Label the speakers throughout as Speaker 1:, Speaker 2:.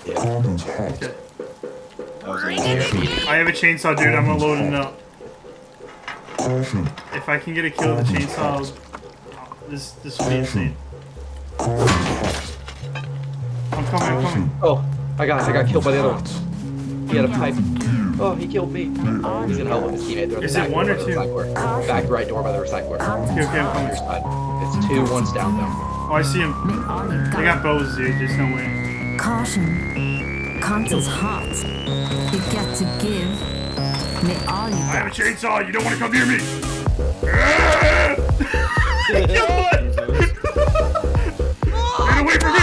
Speaker 1: Yeah.
Speaker 2: Okay.
Speaker 3: I have a chainsaw, dude. I'm gonna load it up. If I can get a kill with the chainsaw, this will be insane. I'm coming.
Speaker 1: Oh, I got killed by the other one. He had a pipe. Oh, he killed me. He's gonna help his teammate. They're at the
Speaker 3: Is
Speaker 1: back
Speaker 3: it one
Speaker 1: door
Speaker 3: or
Speaker 1: by the
Speaker 3: two?
Speaker 1: recycler. Back right door by the recycler.
Speaker 3: Okay, I'm
Speaker 1: On your
Speaker 3: coming.
Speaker 1: side. It's 2, one's down though.
Speaker 3: Oh, I see him. They got bows, dude. There's no way.
Speaker 4: Caution. Console's hot. You get to give. May all you
Speaker 3: I have a
Speaker 4: got.
Speaker 3: chainsaw. You don't want to come near me. Get away from me!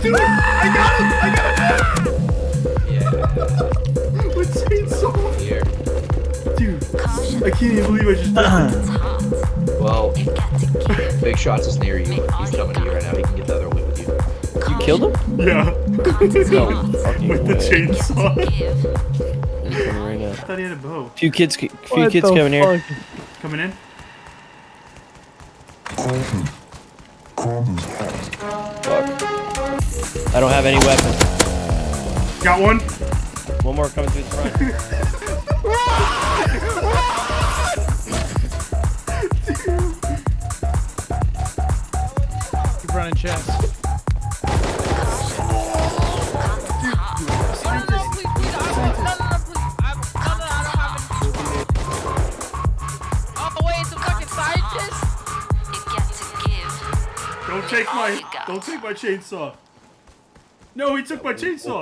Speaker 3: Dude, I got him!
Speaker 1: Yeah.
Speaker 3: With chainsaw!
Speaker 1: Here.
Speaker 3: Dude,
Speaker 4: Caution.
Speaker 3: I can't even believe I just did that.
Speaker 4: It's hot.
Speaker 1: Well,
Speaker 4: You get to give.
Speaker 1: Big Shots is near you. He's coming to you right now. He can get the other loot with you.
Speaker 4: You
Speaker 2: killed him?
Speaker 3: Yeah.
Speaker 4: Console's hot.
Speaker 3: With the chainsaw.
Speaker 4: You get to give.
Speaker 2: Right now.
Speaker 3: I thought he had a bow.
Speaker 2: Few kids coming here.
Speaker 3: Coming in?
Speaker 2: Fuck. I don't have any weapons.
Speaker 3: Got one?
Speaker 2: One more coming through the front.
Speaker 5: Keep running chest.
Speaker 3: Don't take my chainsaw. No, he took my chainsaw.